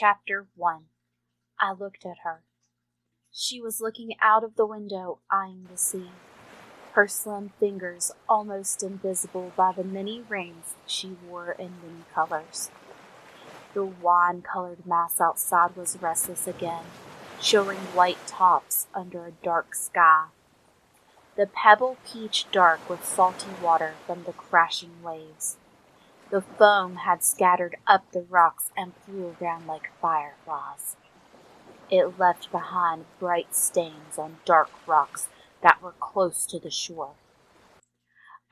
Chapter 1. I looked at her. She was looking out of the window, eyeing the sea, her slim fingers almost invisible by the many rings she wore in many colors. The wine-colored mass outside was restless again, showing white tops under a dark sky. The pebble peach dark with salty water from the crashing waves. The foam had scattered up the rocks and flew around like fireflies. It left behind bright stains on dark rocks that were close to the shore.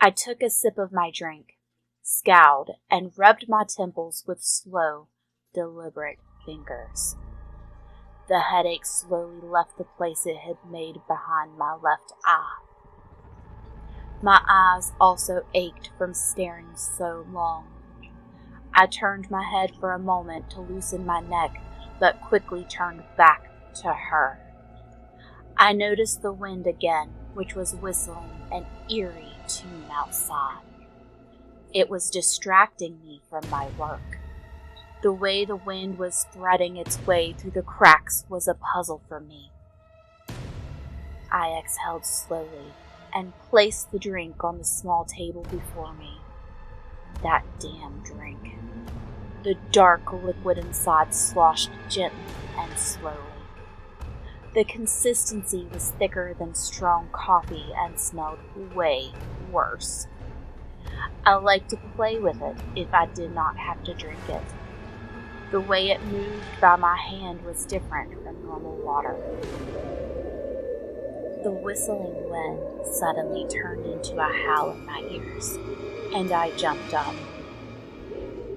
I took a sip of my drink, scowled, and rubbed my temples with slow, deliberate fingers. The headache slowly left the place it had made behind my left eye. My eyes also ached from staring so long. I turned my head for a moment to loosen my neck, but quickly turned back to her. I noticed the wind again, which was whistling an eerie tune outside. It was distracting me from my work. The way the wind was threading its way through the cracks was a puzzle for me. I exhaled slowly and placed the drink on the small table before me. That damn drink. The dark liquid inside sloshed gently and slowly. The consistency was thicker than strong coffee and smelled way worse. I liked to play with it if I did not have to drink it. The way it moved by my hand was different from normal water. The whistling wind suddenly turned into a howl in my ears, and I jumped up.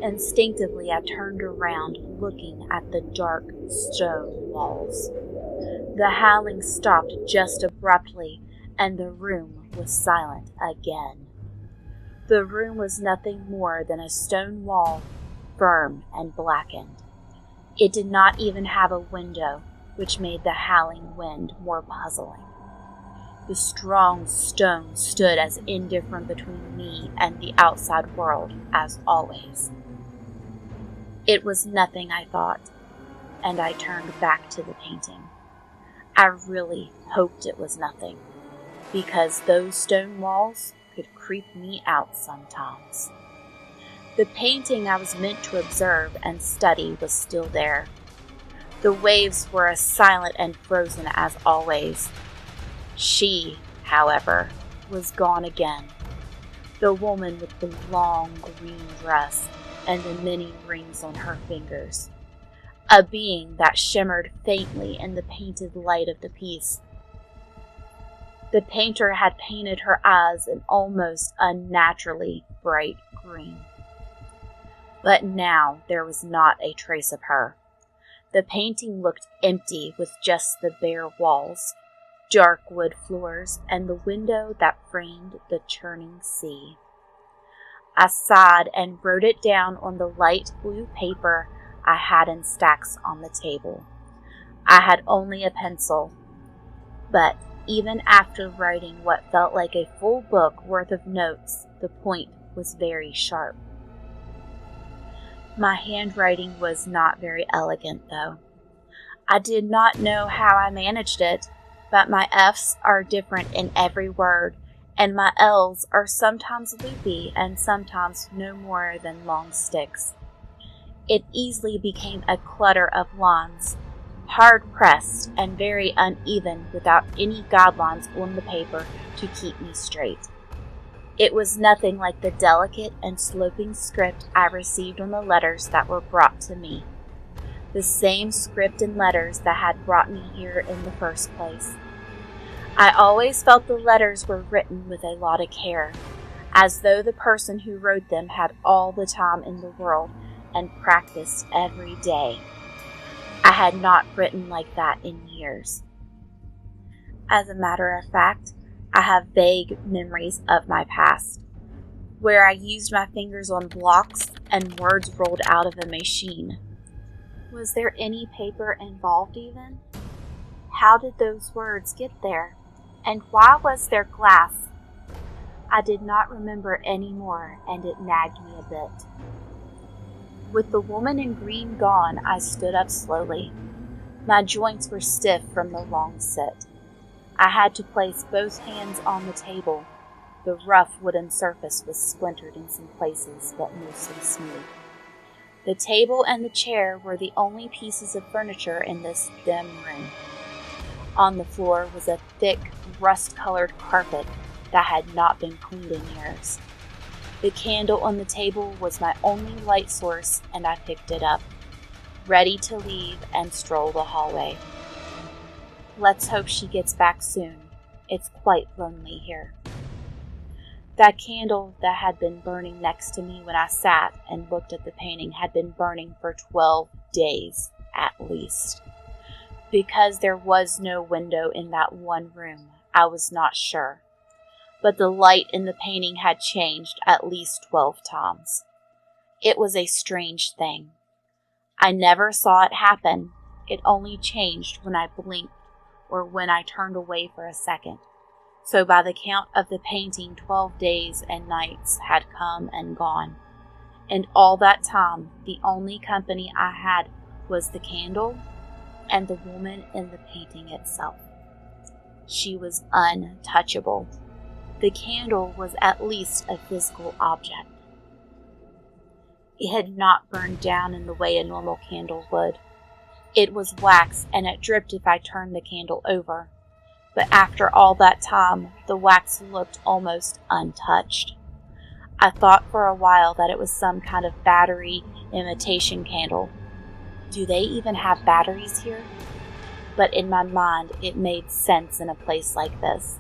Instinctively, I turned around, looking at the dark stone walls. The howling stopped just abruptly, and the room was silent again. The room was nothing more than a stone wall, firm and blackened. It did not even have a window, which made the howling wind more puzzling. The strong stone stood as indifferent between me and the outside world as always. It was nothing, I thought, and I turned back to the painting. I really hoped it was nothing, because those stone walls could creep me out sometimes. The painting I was meant to observe and study was still there. The waves were as silent and frozen as always. She, however, was gone again. The woman with the long green dress and the many rings on her fingers. A being that shimmered faintly in the painted light of the piece. The painter had painted her eyes an almost unnaturally bright green. But now there was not a trace of her. The painting looked empty with just the bare walls, dark wood floors, and the window that framed the churning sea. I sighed and wrote it down on the light blue paper I had in stacks on the table. I had only a pencil, but even after writing what felt like a full book worth of notes, the point was very sharp. My handwriting was not very elegant, though. I did not know how I managed it, but my F's are different in every word, and my L's are sometimes loopy and sometimes no more than long sticks. It easily became a clutter of lines, hard-pressed and very uneven without any guidelines on the paper to keep me straight. It was nothing like the delicate and sloping script I received on the letters that were brought to me. The same script and letters that had brought me here in the first place. I always felt the letters were written with a lot of care, as though the person who wrote them had all the time in the world and practiced every day. I had not written like that in years. As a matter of fact, I have vague memories of my past, where I used my fingers on blocks and words rolled out of a machine. Was there any paper involved even? How did those words get there? And why was there glass? I did not remember any more, and it nagged me a bit. With the woman in green gone, I stood up slowly. My joints were stiff from the long sit. I had to place both hands on the table. The rough wooden surface was splintered in some places, but mostly smooth. The table and the chair were the only pieces of furniture in this dim room. On the floor was a thick, rust-colored carpet that had not been cleaned in years. The candle on the table was my only light source, and I picked it up, ready to leave and stroll the hallway. Let's hope she gets back soon. It's quite lonely here. That candle that had been burning next to me when I sat and looked at the painting had been burning for 12 days at least. Because there was no window in that one room, I was not sure. But the light in the painting had changed at least 12 times. It was a strange thing. I never saw it happen. It only changed when I blinked or when I turned away for a second. So by the count of the painting, 12 days and nights had come and gone. And all that time, the only company I had was the candle and the woman in the painting itself. She was untouchable. The candle was at least a physical object. It had not burned down in the way a normal candle would. It was wax, and it dripped if I turned the candle over. But after all that time, the wax looked almost untouched. I thought for a while that it was some kind of battery imitation candle. Do they even have batteries here? But in my mind, it made sense in a place like this,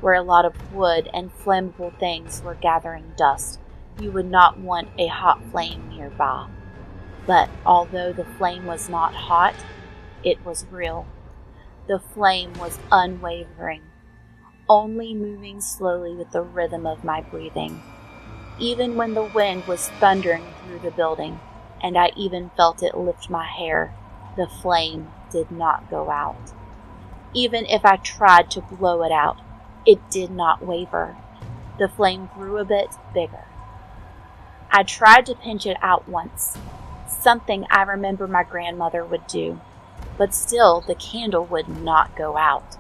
where a lot of wood and flammable things were gathering dust. You would not want a hot flame nearby. But although the flame was not hot, it was real. The flame was unwavering, only moving slowly with the rhythm of my breathing. Even when the wind was thundering through the building, and I even felt it lift my hair, the flame did not go out. Even if I tried to blow it out, it did not waver. The flame grew a bit bigger. I tried to pinch it out once, something I remember my grandmother would do, but still the candle would not go out.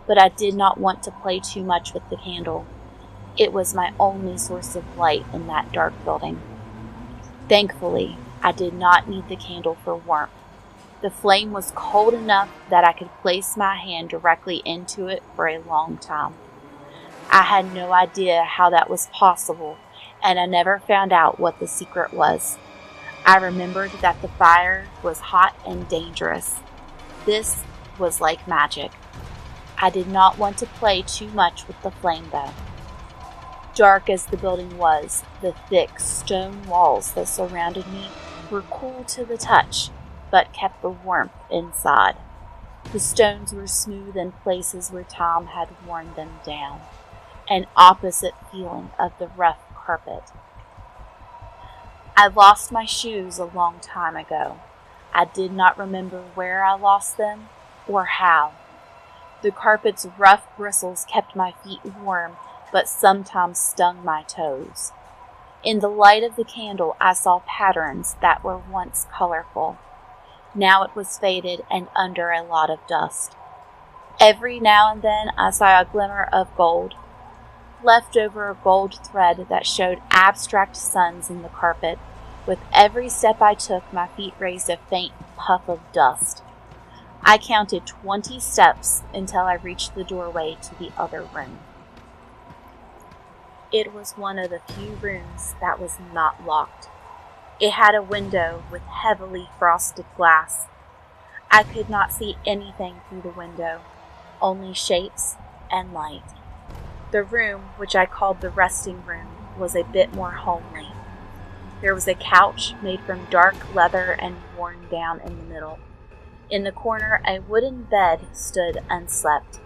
But I did not want to play too much with the candle. It was my only source of light in that dark building. Thankfully, I did not need the candle for warmth. The flame was cold enough that I could place my hand directly into it for a long time. I had no idea how that was possible, and I never found out what the secret was. I remembered that the fire was hot and dangerous. This was like magic. I did not want to play too much with the flame, though. Dark as the building was, the thick stone walls that surrounded me were cool to the touch, but kept the warmth inside. The stones were smooth in places where time had worn them down, an opposite feeling of the rough carpet. I lost my shoes a long time ago. I did not remember where I lost them or how. The carpet's rough bristles kept my feet warm, but sometimes stung my toes. In the light of the candle, I saw patterns that were once colorful. Now it was faded and under a lot of dust. Every now and then I saw a glimmer of gold, leftover gold thread that showed abstract suns in the carpet. With every step I took, my feet raised a faint puff of dust. I counted 20 steps until I reached the doorway to the other room. It was one of the few rooms that was not locked. It had a window with heavily frosted glass. I could not see anything through the window, only shapes and light. The room, which I called the resting room, was a bit more homely. There was a couch made from dark leather and worn down in the middle. In the corner, a wooden bed stood unslept.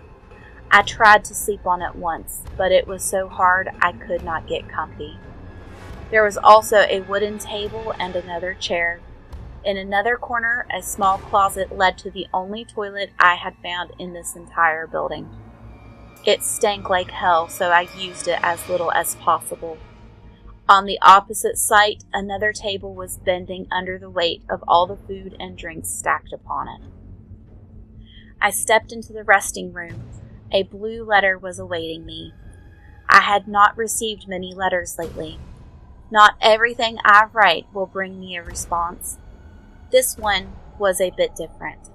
I tried to sleep on it once, but it was so hard I could not get comfy. There was also a wooden table and another chair. In another corner, a small closet led to the only toilet I had found in this entire building. It stank like hell, so I used it as little as possible. On the opposite site, another table was bending under the weight of all the food and drinks stacked upon it. I stepped into the resting room. A blue letter was awaiting me. I had not received many letters lately. Not everything I write will bring me a response. This one was a bit different.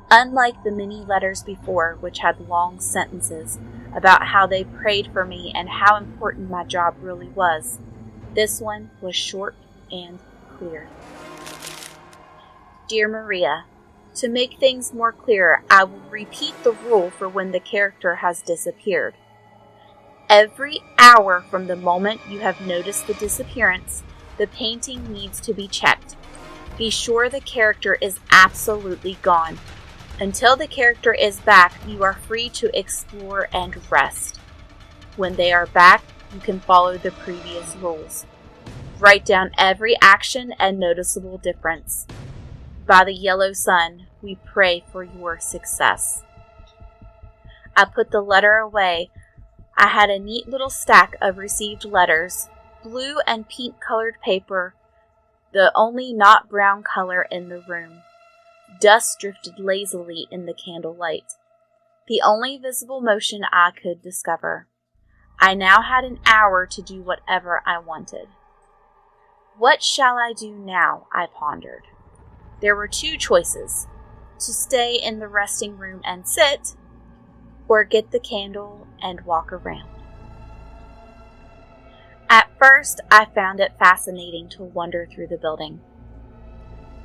Unlike the many letters before, which had long sentences about how they prayed for me and how important my job really was, this one was short and clear. Dear Maria, to make things more clear, I will repeat the rule for when the character has disappeared. Every hour from the moment you have noticed the disappearance, the painting needs to be checked. Be sure the character is absolutely gone. Until the character is back, you are free to explore and rest. When they are back, you can follow the previous rules. Write down every action and noticeable difference. By the yellow sun, we pray for your success. I put the letter away. I had a neat little stack of received letters, blue and pink colored paper, the only not brown color in the room. Dust drifted lazily in the candlelight, the only visible motion I could discover. I now had an hour to do whatever I wanted. What shall I do now? I pondered. There were two choices: to stay in the resting room and sit, or get the candle and walk around. At first, I found it fascinating to wander through the building.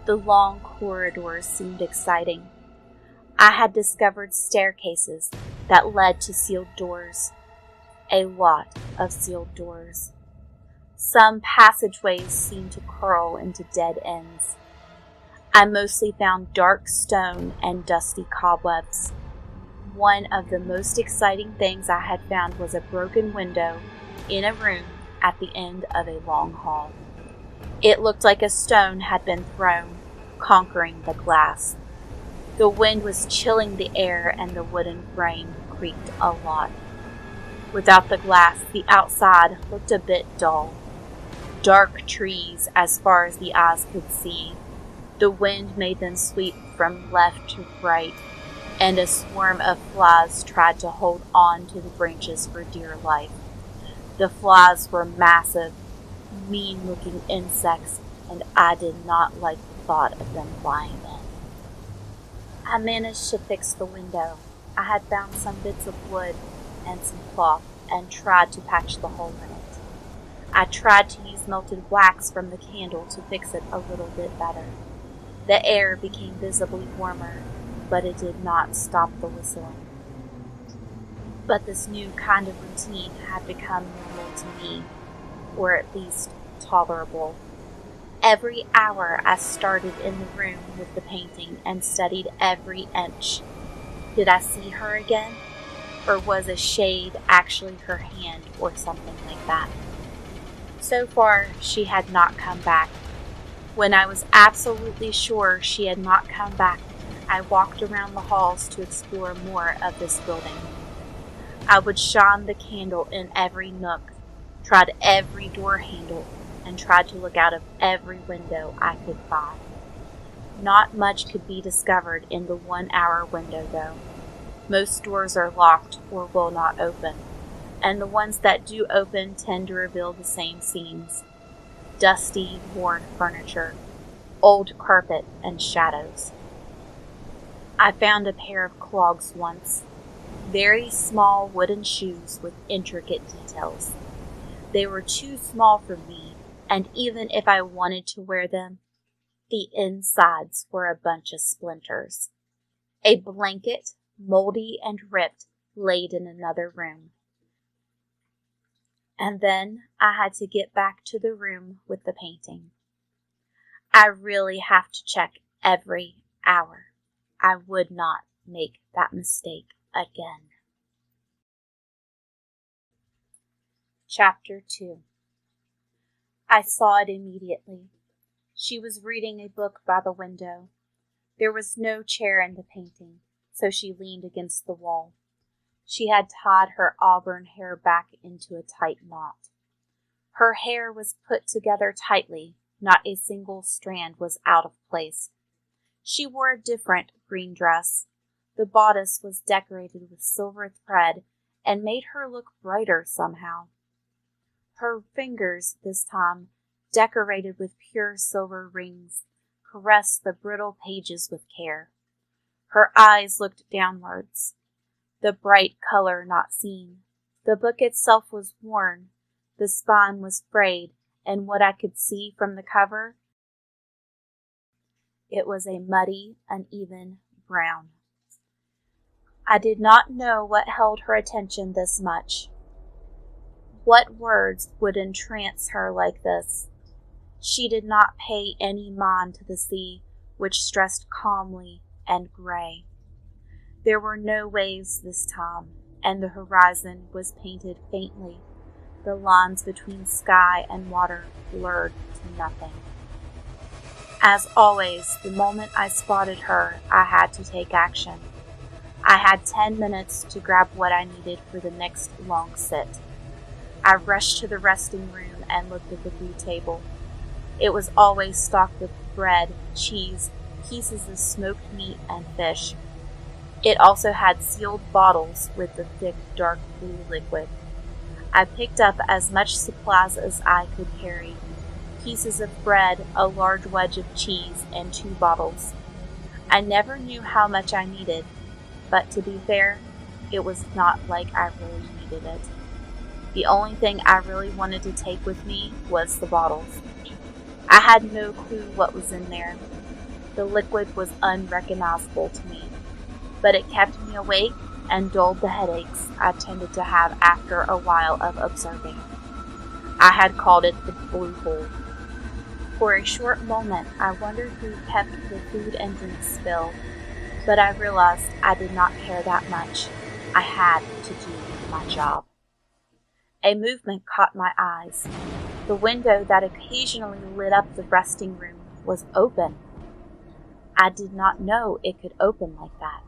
The long corridors seemed exciting. I had discovered staircases that led to sealed doors. A lot of sealed doors. Some passageways seemed to curl into dead ends. I mostly found dark stone and dusty cobwebs. One of the most exciting things I had found was a broken window in a room at the end of a long hall. It looked like a stone had been thrown, conquering the glass. The wind was chilling the air and the wooden frame creaked a lot. Without the glass, the outside looked a bit dull. Dark trees as far as the eyes could see. The wind made them sweep from left to right, and a swarm of flies tried to hold on to the branches for dear life. The flies were massive, mean-looking insects, and I did not like the thought of them flying in. I managed to fix the window. I had found some bits of wood and some cloth and tried to patch the hole in it. I tried to use melted wax from the candle to fix it a little bit better. The air became visibly warmer, but it did not stop the whistling. But this new kind of routine had become normal to me, or at least tolerable. Every hour I started in the room with the painting and studied every inch. Did I see her again? Or was a shade actually her hand or something like that? So far, she had not come back. When I was absolutely sure she had not come back, I walked around the halls to explore more of this building. I would shine the candle in every nook, tried every door handle, and tried to look out of every window I could find. Not much could be discovered in the 1 hour window, though. Most doors are locked or will not open, and the ones that do open tend to reveal the same scenes: dusty, worn furniture, old carpet, and shadows. I found a pair of clogs once, very small wooden shoes with intricate details. They were too small for me, and even if I wanted to wear them, the insides were a bunch of splinters. A blanket, moldy and ripped, laid in another room. And then I had to get back to the room with the painting. I really have to check every hour. I would not make that mistake again. Chapter 2. I saw it immediately. She was reading a book by the window. There was no chair in the painting, so she leaned against the wall. She had tied her auburn hair back into a tight knot. Her hair was put together tightly. Not a single strand was out of place. She wore a different green dress. The bodice was decorated with silver thread and made her look brighter somehow. Her fingers, this time, decorated with pure silver rings, caressed the brittle pages with care. Her eyes looked downwards, the bright color not seen. The book itself was worn, the spine was frayed, and what I could see from the cover, it was a muddy, uneven brown. I did not know what held her attention this much. What words would entrance her like this? She did not pay any mind to the sea, which stressed calmly and gray. There were no waves this time, and the horizon was painted faintly. The lines between sky and water blurred to nothing. As always, the moment I spotted her, I had to take action. I had 10 minutes to grab what I needed for the next long sit. I rushed to the resting room and looked at the food table. It was always stocked with bread, cheese, pieces of smoked meat, and fish. It also had sealed bottles with the thick, dark blue liquid. I picked up as much supplies as I could carry. Pieces of bread, a large wedge of cheese, and 2 bottles. I never knew how much I needed, but to be fair, it was not like I really needed it. The only thing I really wanted to take with me was the bottles. I had no clue what was in there. The liquid was unrecognizable to me, but it kept me awake and dulled the headaches I tended to have after a while of observing. I had called it the blue hole. For a short moment, I wondered who kept the food and drinks filled, but I realized I did not care that much. I had to do my job. A movement caught my eyes. The window that occasionally lit up the resting room was open. I did not know it could open like that.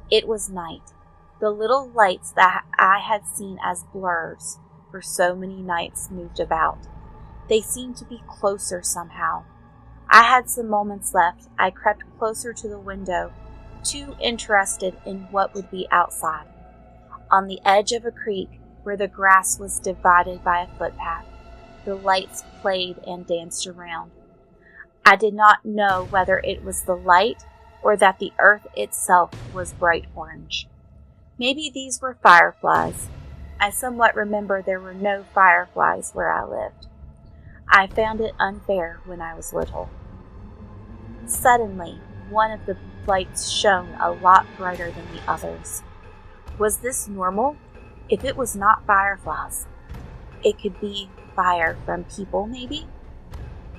It was night. The little lights that I had seen as blurs for so many nights moved about. They seemed to be closer somehow. I had some moments left. I crept closer to the window, too interested in what would be outside. On the edge of a creek, where the grass was divided by a footpath, the lights played and danced around. I did not know whether it was the light or that the earth itself was bright orange. Maybe these were fireflies. I somewhat remember there were no fireflies where I lived. I found it unfair when I was little. Suddenly, one of the lights shone a lot brighter than the others. Was this normal? If it was not fireflies, it could be fire from people, maybe?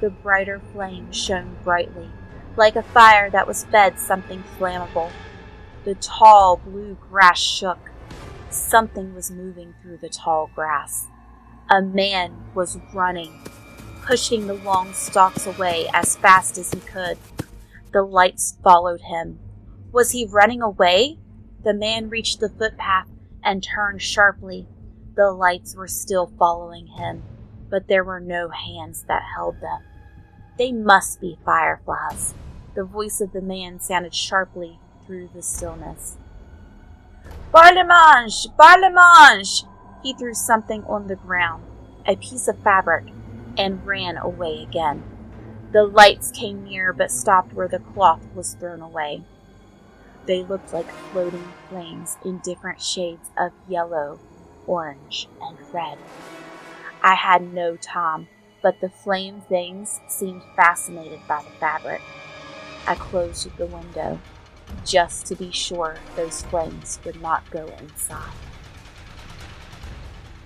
The brighter flame shone brightly, like a fire that was fed something flammable. The tall blue grass shook. Something was moving through the tall grass. A man was running, pushing the long stalks away as fast as he could. The lights followed him. Was he running away? The man reached the footpath and turned sharply. The lights were still following him, but there were no hands that held them. They must be fireflies. The voice of the man sounded sharply through the stillness. Par le manche! Par le manche! He threw something on the ground, a piece of fabric, and ran away again. The lights came near but stopped where the cloth was thrown away. They looked like floating flames in different shades of yellow, orange, and red. I had no time, but the flame things seemed fascinated by the fabric. I closed the window, just to be sure those flames would not go inside.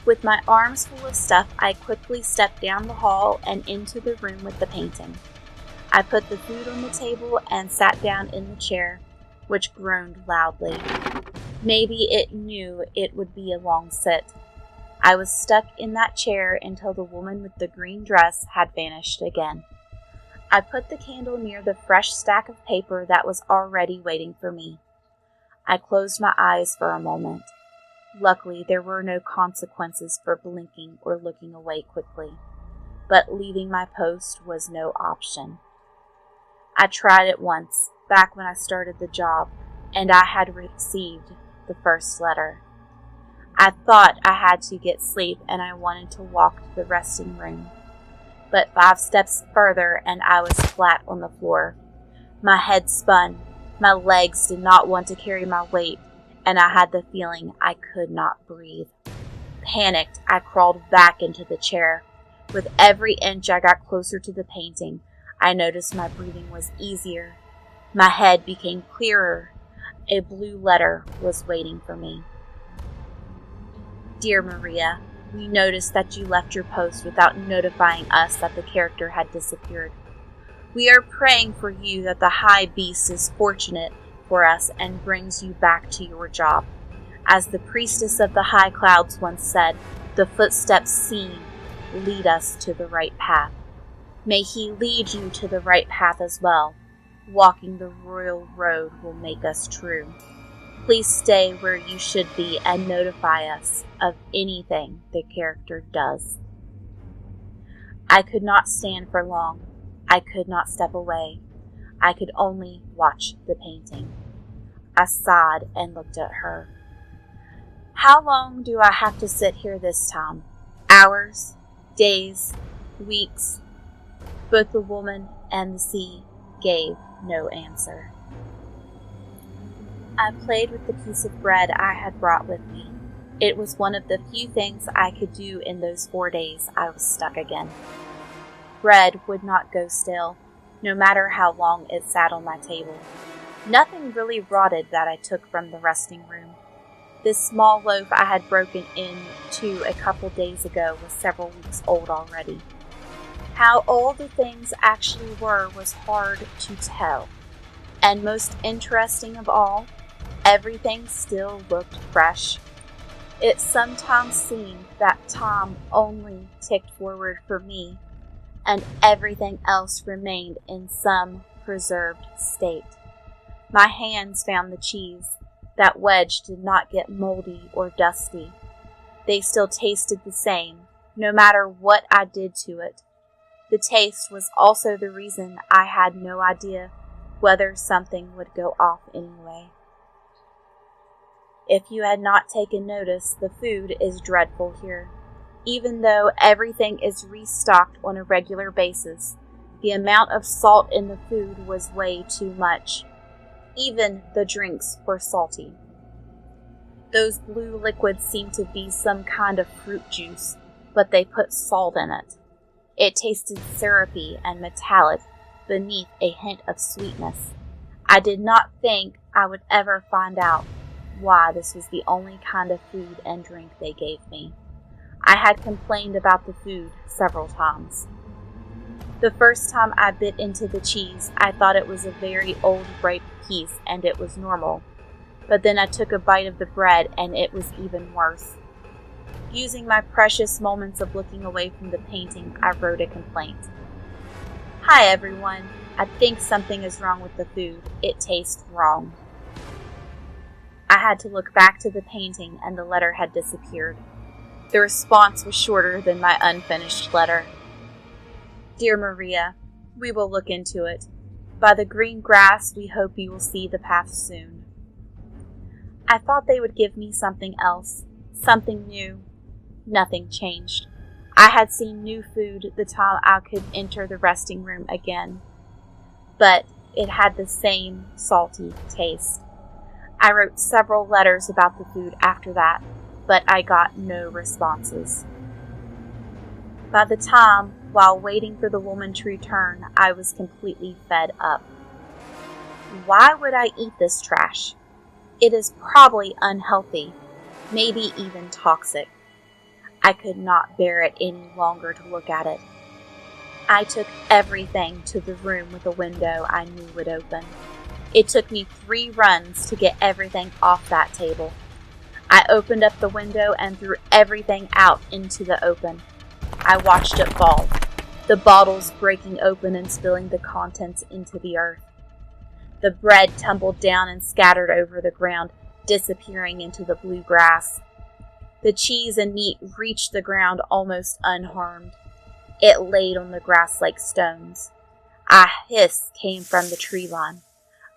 With my arms full of stuff, I quickly stepped down the hall and into the room with the painting. I put the food on the table and sat down in the chair, which groaned loudly. Maybe it knew it would be a long sit. I was stuck in that chair until the woman with the green dress had vanished again. I put the candle near the fresh stack of paper that was already waiting for me. I closed my eyes for a moment. Luckily, there were no consequences for blinking or looking away quickly, but leaving my post was no option. I tried it once, back when I started the job, and I had received the first letter. I thought I had to get sleep and I wanted to walk to the resting room. But 5 steps further and I was flat on the floor. My head spun, my legs did not want to carry my weight, and I had the feeling I could not breathe. Panicked, I crawled back into the chair. With every inch I got closer to the painting, I noticed my breathing was easier. My head became clearer. A blue letter was waiting for me. Dear Maria, we noticed that you left your post without notifying us that the character had disappeared. We are praying for you that the high beast is fortunate for us and brings you back to your job. As the priestess of the high clouds once said, the footsteps seen lead us to the right path. May he lead you to the right path as well. Walking the royal road will make us true. Please stay where you should be and notify us of anything the character does. I could not stand for long. I could not step away. I could only watch the painting. I sighed and looked at her. How long do I have to sit here this time? Hours? Days? Weeks? Both the woman and the sea gave no answer. I played with the piece of bread I had brought with me. It was one of the few things I could do in those 4 days I was stuck again. Bread would not go stale, no matter how long it sat on my table. Nothing really rotted that I took from the resting room. This small loaf I had broken into a couple days ago was several weeks old already. How old the things actually were was hard to tell. And most interesting of all, everything still looked fresh. It sometimes seemed that time only ticked forward for me, and everything else remained in some preserved state. My hands found the cheese. That wedge did not get moldy or dusty. They still tasted the same, no matter what I did to it. The taste was also the reason I had no idea whether something would go off anyway. If you had not taken notice, the food is dreadful here. Even though everything is restocked on a regular basis, the amount of salt in the food was way too much. Even the drinks were salty. Those blue liquids seemed to be some kind of fruit juice, but they put salt in it. It tasted syrupy and metallic beneath a hint of sweetness. I did not think I would ever find out why this was the only kind of food and drink they gave me. I had complained about the food several times. The first time I bit into the cheese, I thought it was a very old ripe piece and it was normal. But then I took a bite of the bread and it was even worse. Using my precious moments of looking away from the painting, I wrote a complaint. Hi everyone, I think something is wrong with the food. It tastes wrong. I had to look back to the painting and the letter had disappeared. The response was shorter than my unfinished letter. Dear Maria, we will look into it. By the green grass, we hope you will see the path soon. I thought they would give me something else, something new. Nothing changed. I had seen new food the time I could enter the resting room again, but it had the same salty taste. I wrote several letters about the food after that, but I got no responses. By the time, while waiting for the woman to return, I was completely fed up. Why would I eat this trash? It is probably unhealthy, maybe even toxic. I could not bear it any longer to look at it. I took everything to the room with a window I knew would open. It took me 3 runs to get everything off that table. I opened up the window and threw everything out into the open. I watched it fall, the bottles breaking open and spilling the contents into the earth. The bread tumbled down and scattered over the ground, disappearing into the blue grass. The cheese and meat reached the ground almost unharmed. It laid on the grass like stones. A hiss came from the tree line.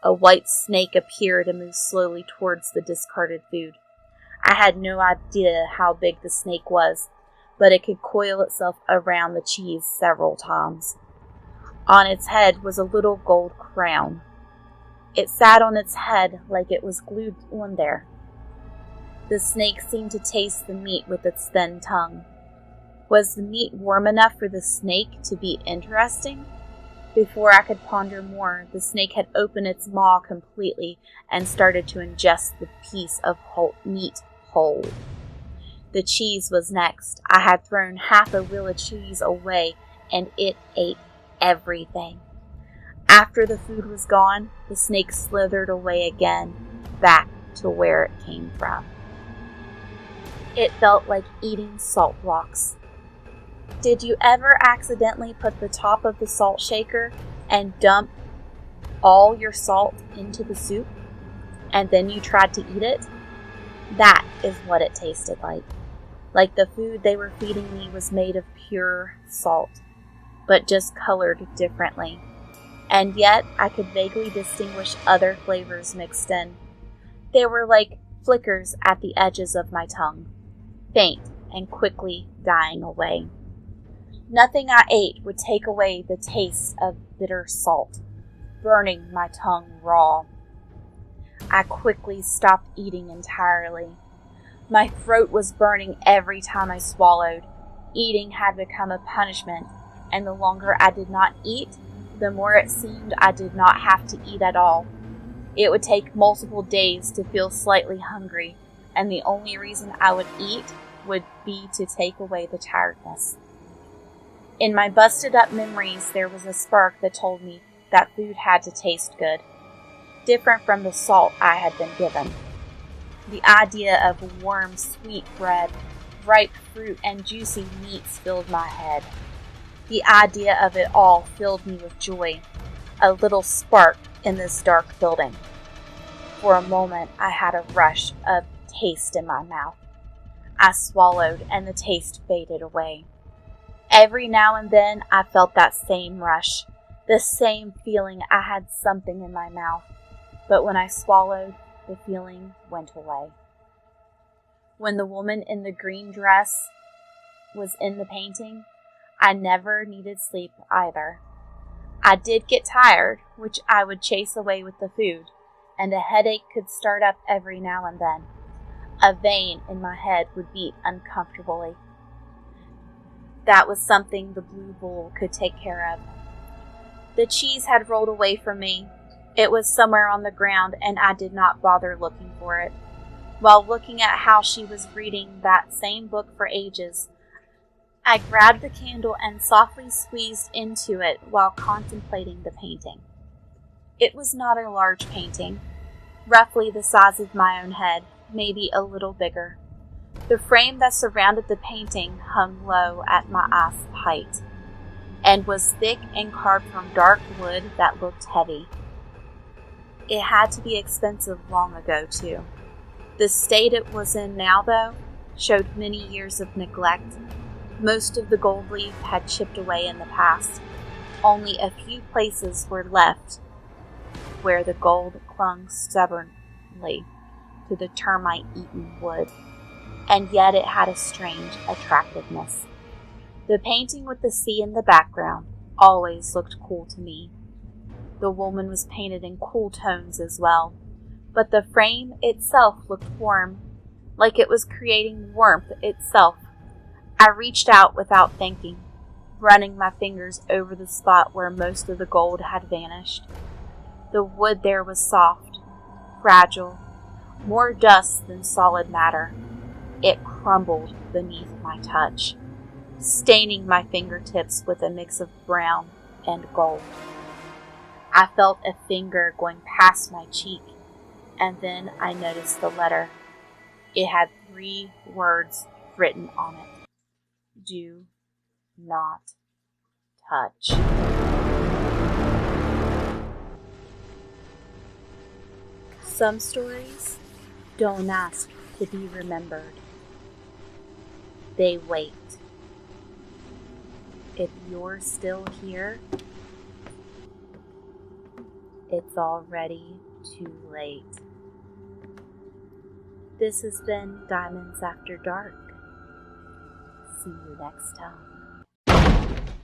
A white snake appeared and moved slowly towards the discarded food. I had no idea how big the snake was, but it could coil itself around the cheese several times. On its head was a little gold crown. It sat on its head like it was glued on there. The snake seemed to taste the meat with its thin tongue. Was the meat warm enough for the snake to be interesting? Before I could ponder more, the snake had opened its maw completely and started to ingest the piece of meat whole. The cheese was next. I had thrown half a wheel of cheese away, and it ate everything. After the food was gone, the snake slithered away again, back to where it came from. It felt like eating salt blocks. Did you ever accidentally put the top of the salt shaker and dump all your salt into the soup, and then you tried to eat it? That is what it tasted like. Like the food they were feeding me was made of pure salt, but just colored differently. And yet I could vaguely distinguish other flavors mixed in. They were like flickers at the edges of my tongue, faint and quickly dying away. Nothing I ate would take away the taste of bitter salt, burning my tongue raw. I quickly stopped eating entirely. My throat was burning every time I swallowed. Eating had become a punishment, and the longer I did not eat, the more it seemed I did not have to eat at all. It would take multiple days to feel slightly hungry, and the only reason I would eat would be to take away the tiredness. In my busted up memories, there was a spark that told me that food had to taste good, different from the salt I had been given. The idea of warm, sweet bread, ripe fruit, and juicy meats filled my head. The idea of it all filled me with joy, a little spark in this dark building. For a moment, I had a rush of taste in my mouth. I swallowed, and the taste faded away. Every now and then, I felt that same rush, the same feeling I had something in my mouth. But when I swallowed, the feeling went away. When the woman in the green dress was in the painting, I never needed sleep either. I did get tired, which I would chase away with the food, and a headache could start up every now and then. A vein in my head would beat uncomfortably. That was something the blue bowl could take care of. The cheese had rolled away from me. It was somewhere on the ground, and I did not bother looking for it. While looking at how she was reading that same book for ages, I grabbed the candle and softly squeezed into it while contemplating the painting. It was not a large painting, roughly the size of my own head, maybe a little bigger. The frame that surrounded the painting hung low at my eye height, and was thick and carved from dark wood that looked heavy. It had to be expensive long ago, too. The state it was in now, though, showed many years of neglect. Most of the gold leaf had chipped away in the past. Only a few places were left where the gold clung stubbornly to the termite-eaten wood, and yet it had a strange attractiveness. The painting with the sea in the background always looked cool to me. The woman was painted in cool tones as well, but the frame itself looked warm, like it was creating warmth itself. I reached out without thinking, running my fingers over the spot where most of the gold had vanished. The wood there was soft, fragile, more dust than solid matter. It crumbled beneath my touch, staining my fingertips with a mix of brown and gold. I felt a finger going past my cheek, and then I noticed the letter. It had 3 words written on it. Do not touch. Some stories don't ask to be remembered. They wait. If you're still here, it's already too late. This has been Diamonds After Dark. See you next time.